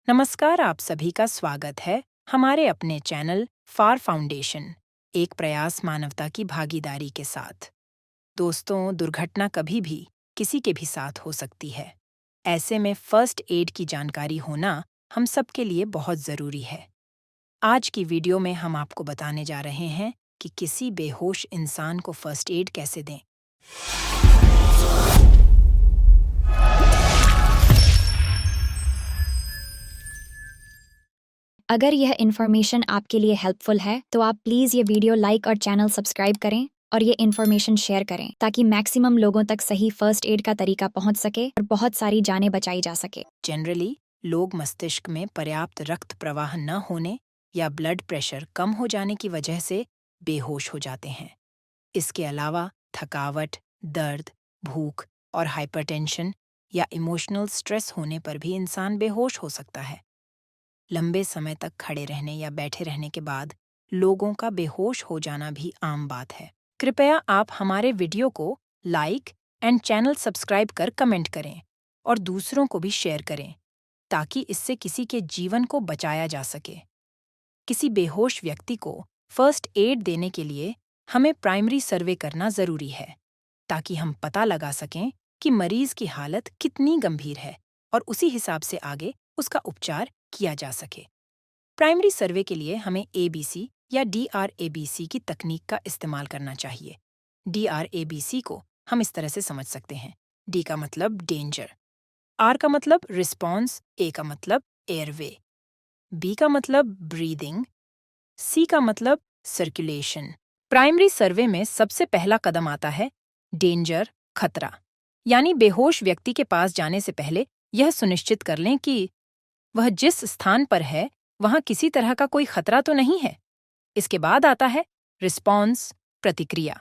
नमस्कार, आप सभी का स्वागत है हमारे अपने चैनल फार फाउंडेशन, एक प्रयास मानवता की भागीदारी के साथ। दोस्तों, दुर्घटना कभी भी किसी के भी साथ हो सकती है। ऐसे में फर्स्ट एड की जानकारी होना हम सबके लिए बहुत ज़रूरी है। आज की वीडियो में हम आपको बताने जा रहे हैं कि किसी बेहोश इंसान को फर्स्ट एड कैसे दें। अगर यह इन्फॉर्मेशन आपके लिए हेल्पफुल है तो आप प्लीज़ ये वीडियो लाइक और चैनल सब्सक्राइब करें और ये इन्फॉर्मेशन शेयर करें ताकि मैक्सिमम लोगों तक सही फर्स्ट एड का तरीका पहुंच सके और बहुत सारी जानें बचाई जा सके। जनरली लोग मस्तिष्क में पर्याप्त रक्त प्रवाह न होने या ब्लड प्रेशर कम हो जाने की वजह से बेहोश हो जाते हैं। इसके अलावा थकावट, दर्द, भूख और हाइपरटेंशन या इमोशनल स्ट्रेस होने पर भी इंसान बेहोश हो सकता है। लंबे समय तक खड़े रहने या बैठे रहने के बाद लोगों का बेहोश हो जाना भी आम बात है। कृपया आप हमारे वीडियो को लाइक एंड चैनल सब्सक्राइब कर कमेंट करें और दूसरों को भी शेयर करें ताकि इससे किसी के जीवन को बचाया जा सके। किसी बेहोश व्यक्ति को फर्स्ट एड देने के लिए हमें प्राइमरी सर्वे करना ज़रूरी है ताकि हम पता लगा सकें कि मरीज की हालत कितनी गंभीर है और उसी हिसाब से आगे उसका उपचार किया जा सके। प्राइमरी सर्वे के लिए हमें एबीसी या डीआरएबीसी की तकनीक का इस्तेमाल करना चाहिए। डीआरएबीसी को हम इस तरह से समझ सकते हैं। डी का मतलब डेंजर, आर का मतलब रिस्पॉन्स, ए का मतलब एयरवे, बी का मतलब ब्रीदिंग, सी का मतलब सर्कुलेशन। प्राइमरी सर्वे में सबसे पहला कदम आता है डेंजर, खतरा। यानी बेहोश व्यक्ति के पास जाने से पहले यह सुनिश्चित कर लें कि वह जिस स्थान पर है वहां किसी तरह का कोई खतरा तो नहीं है। इसके बाद आता है रिस्पॉन्स, प्रतिक्रिया।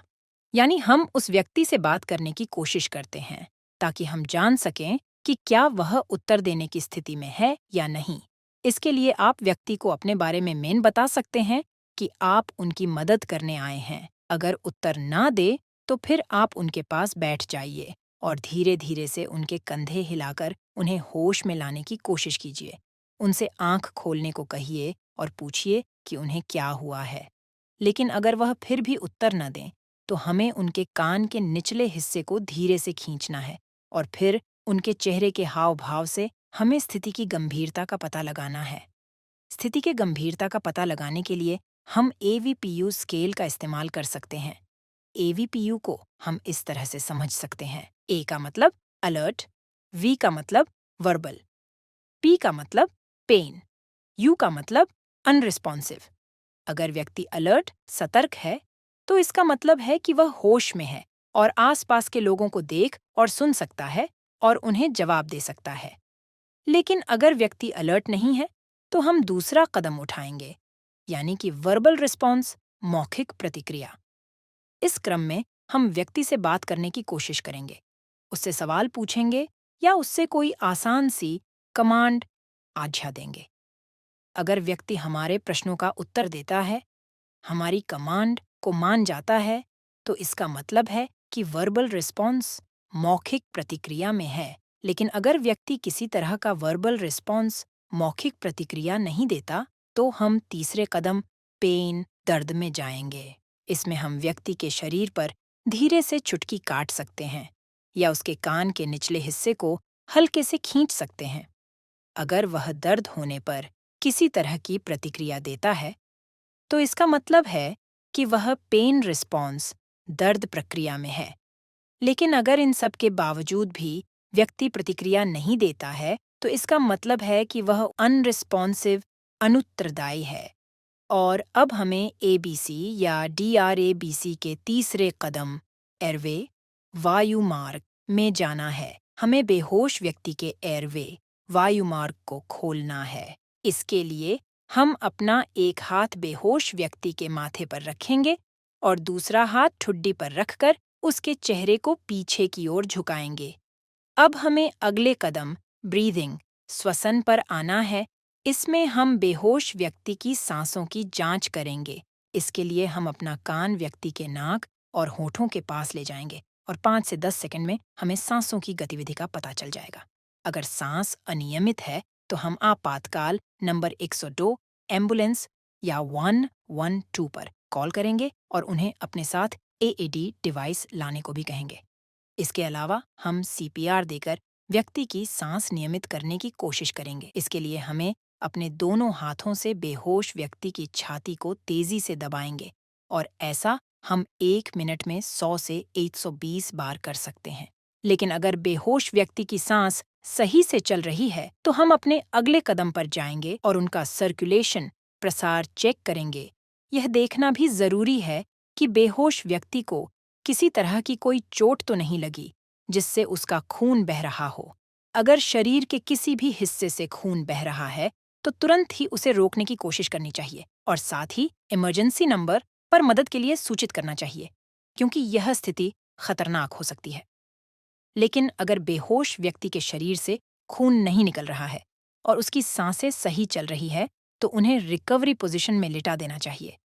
यानी हम उस व्यक्ति से बात करने की कोशिश करते हैं ताकि हम जान सकें कि क्या वह उत्तर देने की स्थिति में है या नहीं। इसके लिए आप व्यक्ति को अपने बारे में मेन बता सकते हैं कि आप उनकी मदद करने आए हैं। अगर उत्तर ना दे तो फिर आप उनके पास बैठ जाइए और धीरे धीरे से उनके कंधे हिलाकर उन्हें होश में लाने की कोशिश कीजिए। उनसे आंख खोलने को कहिए और पूछिए कि उन्हें क्या हुआ है। लेकिन अगर वह फिर भी उत्तर न दें तो हमें उनके कान के निचले हिस्से को धीरे से खींचना है और फिर उनके चेहरे के हाव भाव से हमें स्थिति की गंभीरता का पता लगाना है। स्थिति के गंभीरता का पता लगाने के लिए हम एवीपीयू स्केल का इस्तेमाल कर सकते हैं। एवीपीयू को हम इस तरह से समझ सकते हैं। ए का मतलब अलर्ट, वी का मतलब वर्बल, पी का मतलब पेन, यू का मतलब अनरिस्पॉन्सिव। अगर व्यक्ति अलर्ट, सतर्क है तो इसका मतलब है कि वह होश में है और आसपास के लोगों को देख और सुन सकता है और उन्हें जवाब दे सकता है। लेकिन अगर व्यक्ति अलर्ट नहीं है तो हम दूसरा कदम उठाएंगे, यानी कि वर्बल रिस्पॉन्स, मौखिक प्रतिक्रिया। इस क्रम में हम व्यक्ति से बात करने की कोशिश करेंगे, उससे सवाल पूछेंगे या उससे कोई आसान सी कमांड, आज्ञा देंगे। अगर व्यक्ति हमारे प्रश्नों का उत्तर देता है, हमारी कमांड को मान जाता है, तो इसका मतलब है कि वर्बल रिस्पॉन्स मौखिक प्रतिक्रिया में है। लेकिन अगर व्यक्ति किसी तरह का वर्बल रिस्पॉन्स, मौखिक प्रतिक्रिया नहीं देता, तो हम तीसरे कदम पेन, दर्द में जाएंगे। इसमें हम व्यक्ति के शरीर पर धीरे से चुटकी काट सकते हैं या उसके कान के निचले हिस्से को हल्के से खींच सकते हैं। अगर वह दर्द होने पर किसी तरह की प्रतिक्रिया देता है तो इसका मतलब है कि वह पेन रिस्पॉन्स, दर्द प्रक्रिया में है। लेकिन अगर इन सब के बावजूद भी व्यक्ति प्रतिक्रिया नहीं देता है तो इसका मतलब है कि वह अनरिस्पॉन्सिव, अनुत्तरदायी है। और अब हमें एबीसी या डीआरएबीसी के तीसरे कदम एयरवे, वायु मार्ग में जाना है। हमें बेहोश व्यक्ति के एयरवे, वायु मार्ग को खोलना है। इसके लिए हम अपना एक हाथ बेहोश व्यक्ति के माथे पर रखेंगे और दूसरा हाथ ठुड्डी पर रखकर उसके चेहरे को पीछे की ओर झुकाएंगे। अब हमें अगले कदम ब्रीदिंग, श्वसन पर आना है। इसमें हम बेहोश व्यक्ति की सांसों की जांच करेंगे। इसके लिए हम अपना कान व्यक्ति के नाक और होठों के पास ले जाएंगे और 5 से 10 सेकंड में हमें सांसों की गतिविधि का पता चल जाएगा। अगर सांस अनियमित है तो हम आपातकाल नंबर 102 एम्बुलेंस या 112 पर कॉल करेंगे और उन्हें अपने साथ एएडी डिवाइस लाने को भी कहेंगे। इसके अलावा हम सीपीआर देकर व्यक्ति की सांस नियमित करने की कोशिश करेंगे। इसके लिए हमें अपने दोनों हाथों से बेहोश व्यक्ति की छाती को तेजी से दबाएंगे और ऐसा हम 1 मिनट में 100 से 120 बार कर सकते हैं। लेकिन अगर बेहोश व्यक्ति की सांस सही से चल रही है तो हम अपने अगले कदम पर जाएंगे और उनका सर्कुलेशन प्रसार चेक करेंगे। यह देखना भी जरूरी है कि बेहोश व्यक्ति को किसी तरह की कोई चोट तो नहीं लगी जिससे उसका खून बह रहा हो। अगर शरीर के किसी भी हिस्से से खून बह रहा है तो तुरंत ही उसे रोकने की कोशिश करनी चाहिए और साथ ही इमरजेंसी नंबर पर मदद के लिए सूचित करना चाहिए, क्योंकि यह स्थिति खतरनाक हो सकती है। लेकिन अगर बेहोश व्यक्ति के शरीर से खून नहीं निकल रहा है और उसकी सांसें सही चल रही है तो उन्हें रिकवरी पोजीशन में लिटा देना चाहिए।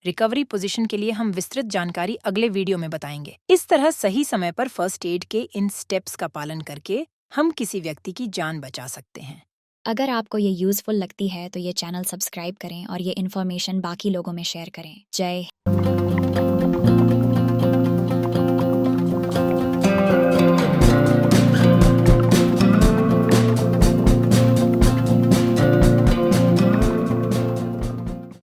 रिकवरी पोजीशन के लिए हम विस्तृत जानकारी अगले वीडियो में बताएंगे। इस तरह सही समय पर फर्स्ट एड के इन स्टेप्स का पालन करके हम किसी व्यक्ति की जान बचा सकते हैं। अगर आपको ये यूजफुल लगती है तो ये चैनल सब्सक्राइब करें और ये इन्फॉर्मेशन बाकी लोगों में शेयर करें। जय